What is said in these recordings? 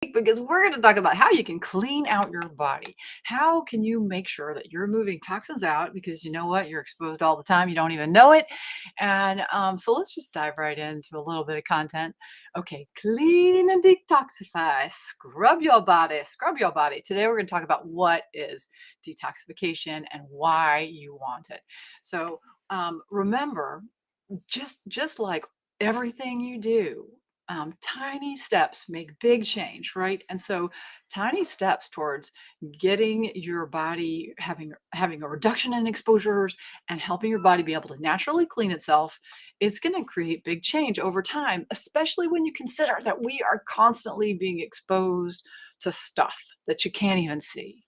because we're going to talk about how you can clean out your body. How can you make sure that you're moving toxins out? Because you know what? You're exposed all the time. You don't even know it. And so let's just dive right into a little bit of content. Okay, clean and detoxify. Scrub your body. Scrub your body. Today we're going to talk about what is detoxification and why you want it. So remember, just like everything you do, tiny steps make big change, right? And so tiny steps towards getting your body having a reduction in exposures and helping your body be able to naturally clean itself, it's going to create big change over time, especially when you consider that we are constantly being exposed to stuff that you can't even see.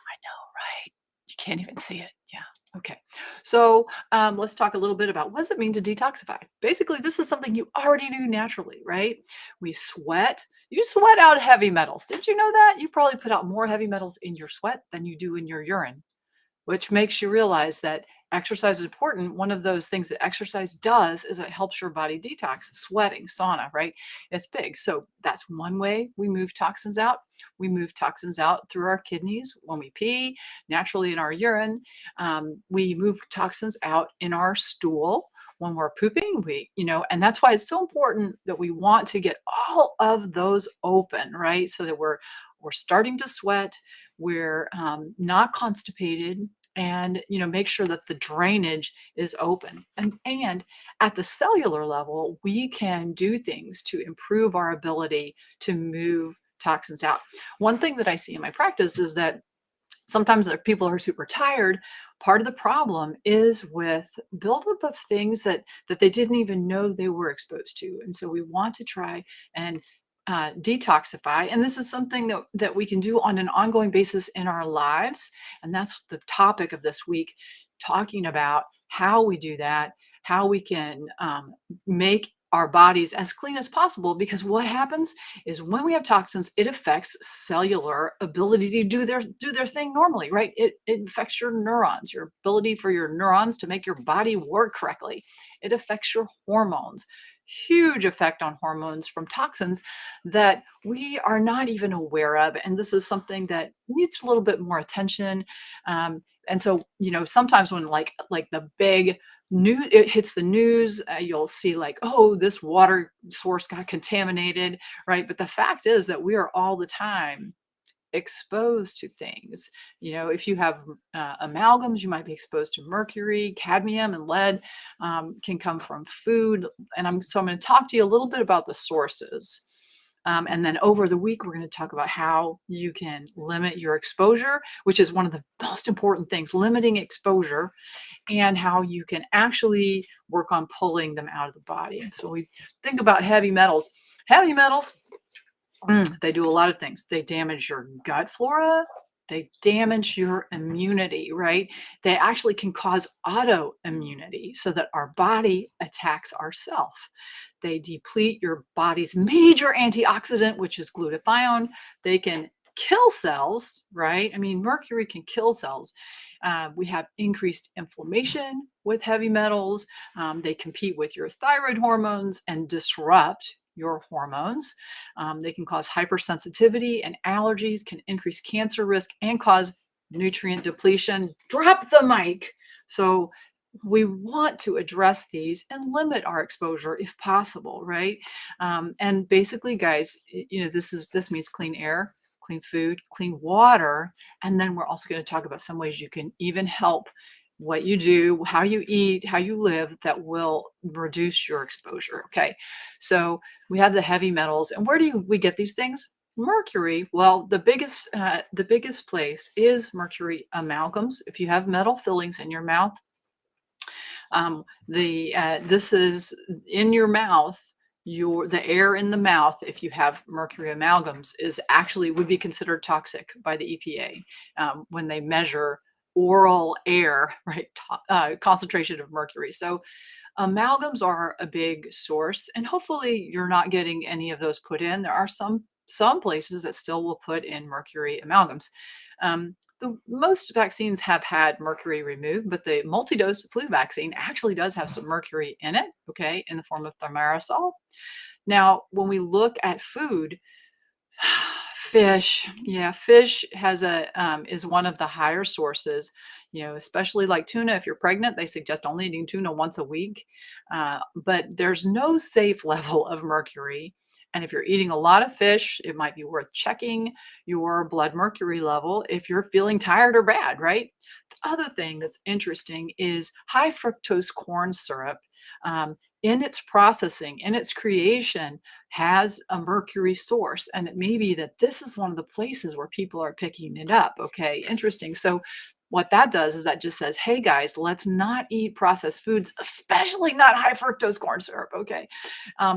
I know, right? You can't even see it. Yeah. Okay. So let's talk a little bit about what does it mean to detoxify. Basically, this is something you already do naturally, right? We sweat. You sweat out heavy metals. Did you know that? You probably put out more heavy metals in your sweat than you do in your urine, which makes you realize that exercise is important. One of those things that exercise does is it helps your body detox. Sweating, sauna, right? It's big. So that's one way we move toxins out. We move toxins out through our kidneys when we pee, naturally in our urine. We move toxins out in our stool when we're pooping. And that's why it's so important that we want to get all of those open, right? So that we're starting to sweat, we're not constipated, and make sure that the drainage is open. And at the cellular level, we can do things to improve our ability to move toxins out. One thing that I see in my practice is that sometimes there are people who are super tired. Part of the problem is with buildup of things that they didn't even know they were exposed to. And so we want to try and detoxify. And this is something that we can do on an ongoing basis in our lives. And that's the topic of this week, talking about how we do that, how we can make our bodies as clean as possible. Because what happens is when we have toxins, it affects cellular ability to do their thing normally, right? It affects your neurons, your ability for your neurons to make your body work correctly. It affects your hormones. Huge effect on hormones from toxins that we are not even aware of. And this is something that needs a little bit more attention. And so, sometimes when like the big news, it hits the news, you'll see like, oh, this water source got contaminated, right? But the fact is that we are all the time exposed to things. If you have amalgams, you might be exposed to mercury, cadmium, and lead, can come from food. And I'm going to talk to you a little bit about the sources. And then over the week, we're going to talk about how you can limit your exposure, which is one of the most important things, limiting exposure, and how you can actually work on pulling them out of the body. So we think about heavy metals. Heavy metals, they do a lot of things. They damage your gut flora. They damage your immunity, right? They actually can cause autoimmunity so that our body attacks ourselves. They deplete your body's major antioxidant, which is glutathione. They can kill cells, right? I mean, mercury can kill cells. We have increased inflammation with heavy metals. They compete with your thyroid hormones and disrupt your hormones. They can cause hypersensitivity and allergies, can increase cancer risk, and cause nutrient depletion. Drop the mic. So we want to address these and limit our exposure if possible, right? And basically, guys, this means clean air, clean food, clean water. And then we're also going to talk about some ways you can even help what you do, how you eat, how you live, that will reduce your exposure. Okay. So we have the heavy metals. And where do we get these things? Mercury. Well, the biggest place is mercury amalgams. If you have metal fillings in your mouth, this is in your mouth. The air in the mouth, if you have mercury amalgams, would be considered toxic by the EPA when they measure oral air, right? Concentration of mercury. So amalgams are a big source, and hopefully you're not getting any of those put in. There are some places that still will put in mercury amalgams. Most vaccines have had mercury removed, but the multi-dose flu vaccine actually does have some mercury in it, okay, in the form of thimerosal. Now, when we look at food, Fish. Yeah, fish has is one of the higher sources, especially like tuna. If you're pregnant, they suggest only eating tuna once a week. But there's no safe level of mercury. And if you're eating a lot of fish, it might be worth checking your blood mercury level if you're feeling tired or bad, right? The other thing that's interesting is high fructose corn syrup. In its processing, in its creation, has a mercury source, and it may be that this is one of the places where people are picking it up. Okay, interesting. So what that does is that just says, hey guys, let's not eat processed foods, especially not high fructose corn syrup. Okay.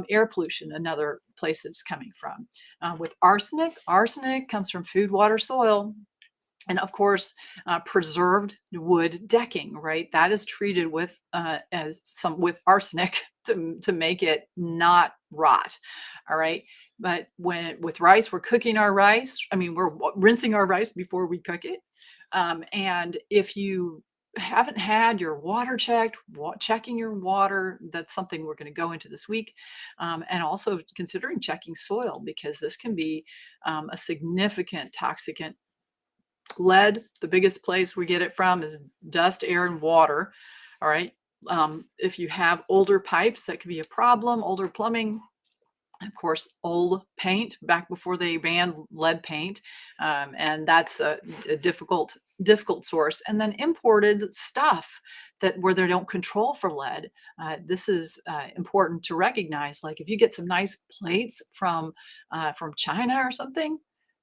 Air pollution, another place it's coming from. With arsenic comes from food, water, soil, and of course, preserved wood decking, right? That is treated with as some with arsenic to make it not rot. All right. But when with rice, we're cooking our rice. I mean, we're rinsing our rice before we cook it. And if you haven't had your water checked, checking your water, that's something we're going to go into this week. And also considering checking soil, because this can be a significant toxicant. Lead, the biggest place we get it from is dust, air, and water. All right. If you have older pipes, that could be a problem, older plumbing. Of course, old paint back before they banned lead paint. And that's a difficult source. And then imported stuff that where they don't control for lead. This is important to recognize. Like if you get some nice plates from China or something,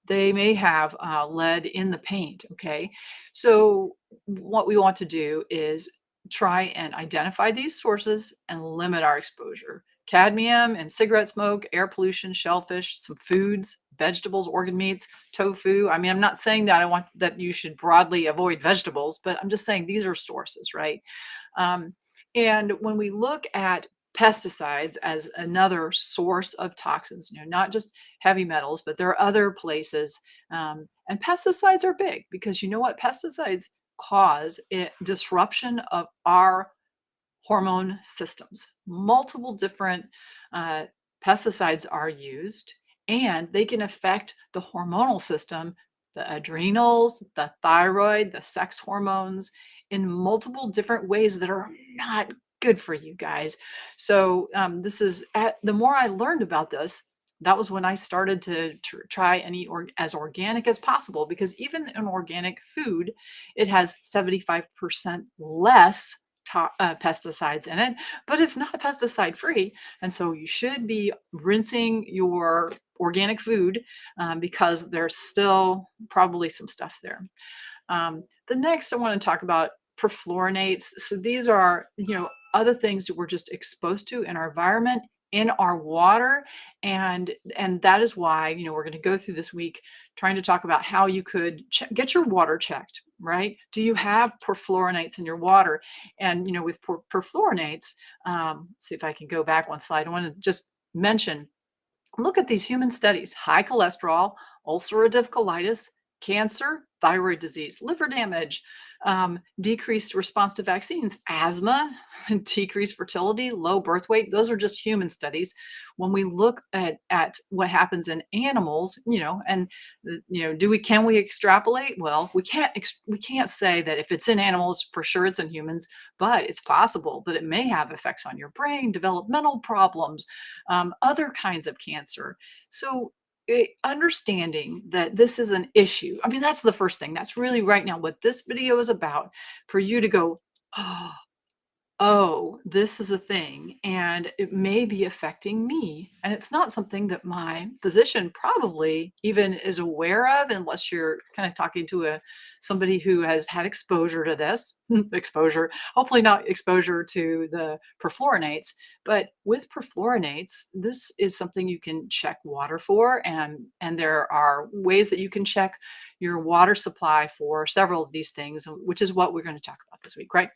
they may have lead in the paint. Okay, so what we want to do is try and identify these sources and limit our exposure. Cadmium and cigarette smoke, air pollution, shellfish, some foods, vegetables, organ meats, tofu. I mean, I'm not saying that I want that you should broadly avoid vegetables, but I'm just saying these are sources, right? Um, and when we look at pesticides as another source of toxins, not just heavy metals, but there are other places. And pesticides are big because you know what? Pesticides cause disruption of our hormone systems. Multiple different uh, pesticides are used, and they can affect the hormonal system, the adrenals, the thyroid, the sex hormones in multiple different ways that are not good for you guys. So, this is the more I learned about this, that was when I started to try and eat as organic as possible because even in organic food, it has 75% less pesticides in it, but it's not pesticide free. And so you should be rinsing your organic food because there's still probably some stuff there. The next I want to talk about perfluorinates. So these are, other things that we're just exposed to in our environment, in our water, and that is why, we're going to go through this week trying to talk about how you could get your water checked, right? Do you have perfluorinates in your water? And with perfluorinates, see if I can go back one slide. I want to just mention, look at these human studies: high cholesterol, ulcerative colitis, cancer, thyroid disease, liver damage, decreased response to vaccines, asthma, decreased fertility, low birth weight. Those are just human studies. When we look at what happens in animals, and can we extrapolate? Well, we can't say that if it's in animals for sure it's in humans, but it's possible that it may have effects on your brain, developmental problems, other kinds of cancer. So understanding that this is an issue. I mean, that's the first thing. That's really right now what this video is about, for you to go, oh, this is a thing and it may be affecting me. And it's not something that my physician probably even is aware of unless you're kind of talking to somebody who has had exposure to this exposure, hopefully not exposure to the perfluorinates, but with perfluorinates, this is something you can check water for. And there are ways that you can check your water supply for several of these things, which is what we're going to talk about this week, right?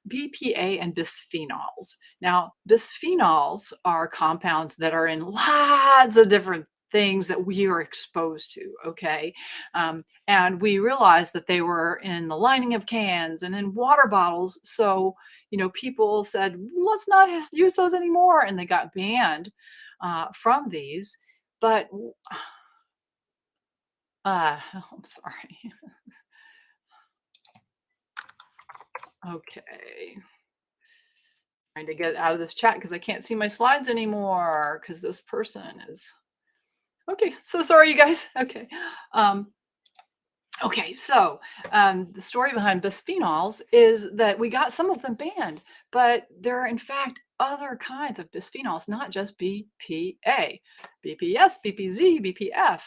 Bpa and bisphenols. Now, bisphenols are compounds that are in lots of different things that we are exposed to, okay? And we realized that they were in the lining of cans and in water bottles. So, people said, let's not use those anymore. And they got banned from these. But I'm sorry. Okay. Trying to get out of this chat because I can't see my slides anymore because this person is okay. So sorry, you guys. Okay. Um, okay. So the story behind bisphenols is that we got some of them banned, but there are in fact other kinds of bisphenols, not just BPA, BPS, BPZ, BPF.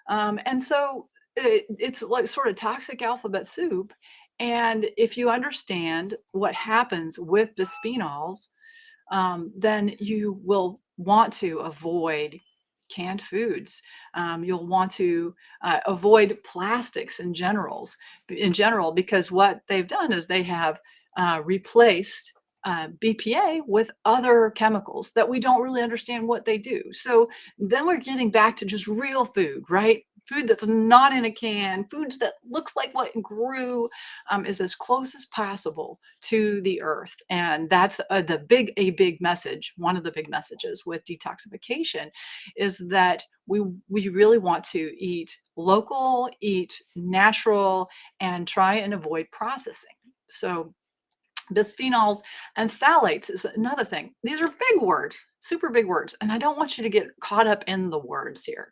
And so it's like sort of toxic alphabet soup. And if you understand what happens with bisphenols, then you will want to avoid canned foods. You'll want to avoid plastics in general, because what they've done is they have replaced BPA with other chemicals that we don't really understand what they do. So then we're getting back to just real food, right? Food that's not in a can, food that looks like what grew, is as close as possible to the earth. And that's a big message. One of the big messages with detoxification is that we really want to eat local, eat natural, and try and avoid processing. So bisphenols and phthalates is another thing. These are big words, super big words, and I don't want you to get caught up in the words here.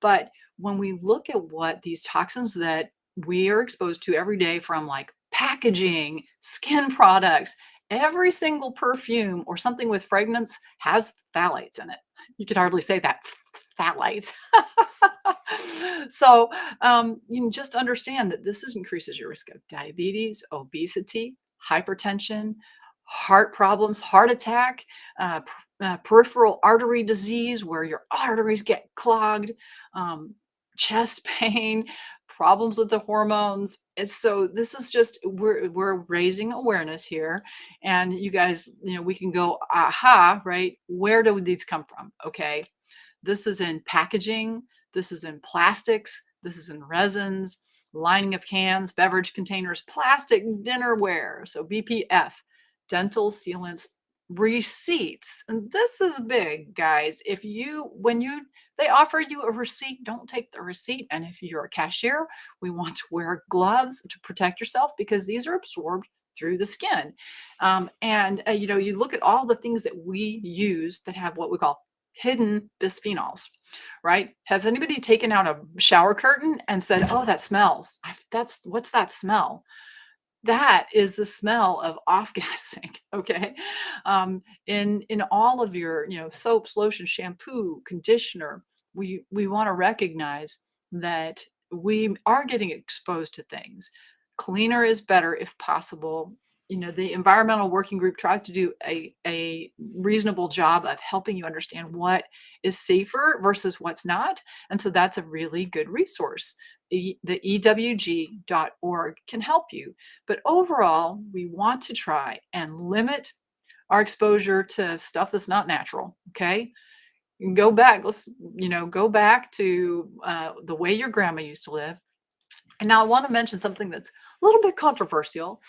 But when we look at what these toxins that we are exposed to every day, from like packaging, skin products, every single perfume or something with fragrance has phthalates in it. You could hardly say that, phthalates. So you can just understand that increases your risk of diabetes, obesity, hypertension, heart problems, heart attack, peripheral artery disease where your arteries get clogged, chest pain, problems with the hormones. And so this is just we're raising awareness here, and you guys, we can go, aha, right? Where do these come from? Okay, this is in packaging, this is in plastics, this is in resins, lining of cans, beverage containers, plastic dinnerware, so BPF, dental sealants, receipts. And this is big, guys. If you when you they offer you a receipt, don't take the receipt. And if you're a cashier, we want to wear gloves to protect yourself because these are absorbed through the skin. You look at all the things that we use that have what we call hidden bisphenols, right? Has anybody taken out a shower curtain and said, "Oh, that smells. That's what's that smell?" That is the smell of off-gassing, okay? In all of your, soaps, lotion, shampoo, conditioner, we wanna recognize that we are getting exposed to things. Cleaner is better if possible. The environmental working group tries to do a reasonable job of helping you understand what is safer versus what's not, and so that's a really good resource. The ewg.org can help you. But overall, we want to try and limit our exposure to stuff that's not natural. Okay. You can go back. Go back to the way your grandma used to live. And now I want to mention something that's a little bit controversial.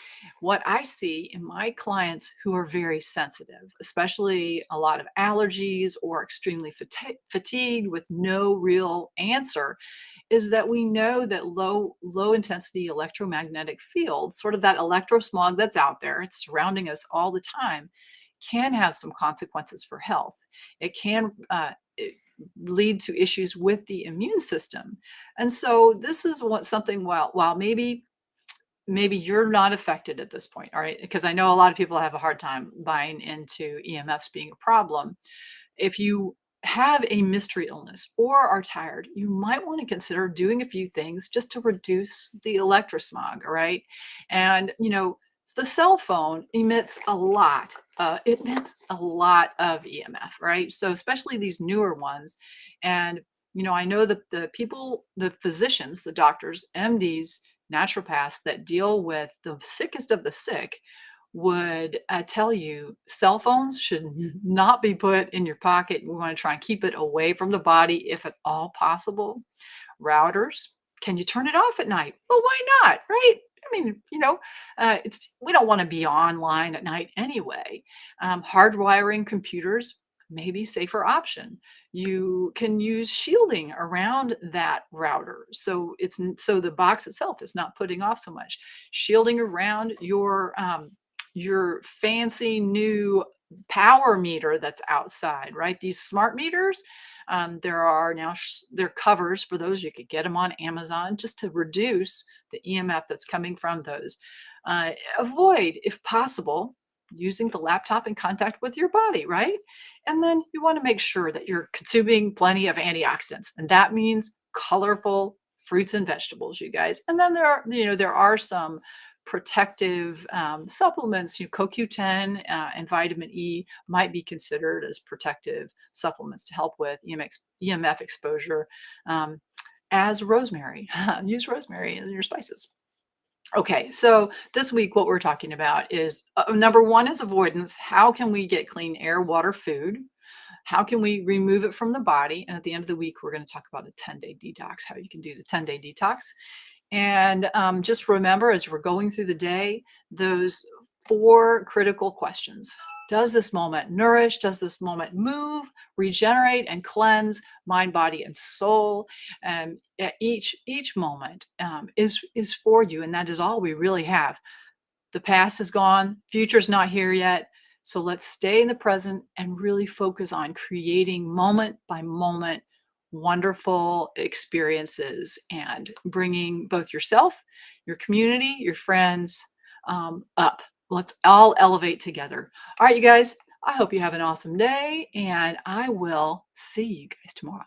What I see in my clients who are very sensitive, especially a lot of allergies or extremely fatigued with no real answer, is that we know that low intensity electromagnetic fields, sort of that electrosmog that's out there, it's surrounding us all the time, can have some consequences for health. It can lead to issues with the immune system. And so this is what something, while maybe you're not affected at this point, all right? Because I know a lot of people have a hard time buying into EMFs being a problem. If you have a mystery illness or are tired, you might want to consider doing a few things just to reduce the electrosmog, all right? And, the cell phone emits a lot. It emits a lot of EMF, right? So especially these newer ones. And, I know that the people, the physicians, the doctors, MDs, naturopaths that deal with the sickest of the sick would tell you cell phones should not be put in your pocket. We want to try and keep it away from the body if at all possible. Routers, can you turn it off at night? Well, why not, right? I mean, we don't want to be online at night anyway. Hardwiring computers, maybe safer option. You can use shielding around that router so so the box itself is not putting off so much. Shielding around your fancy new power meter that's outside, right? These smart meters, there are now there covers for those. You could get them on Amazon just to reduce the EMF that's coming from those. Avoid, if possible, using the laptop in contact with your body, right? And then you want to make sure that you're consuming plenty of antioxidants, and that means colorful fruits and vegetables, you guys. And then there are some protective supplements. CoQ10 and vitamin E might be considered as protective supplements to help with EMF exposure, um, as rosemary. Use rosemary in your spices. Okay, so this week, what we're talking about is number one is avoidance. How can we get clean air, water, food? How can we remove it from the body? And at the end of the week, we're going to talk about a 10-day detox, how you can do the 10-day detox. And just remember, as we're going through the day, those four critical questions. Does this moment nourish? Does this moment move, regenerate, and cleanse mind, body, and soul? And each moment is for you, and that is all we really have. The past is gone, future's not here yet. So let's stay in the present and really focus on creating moment by moment wonderful experiences and bringing both yourself, your community, your friends up. Let's all elevate together. All right, you guys, I hope you have an awesome day, and I will see you guys tomorrow.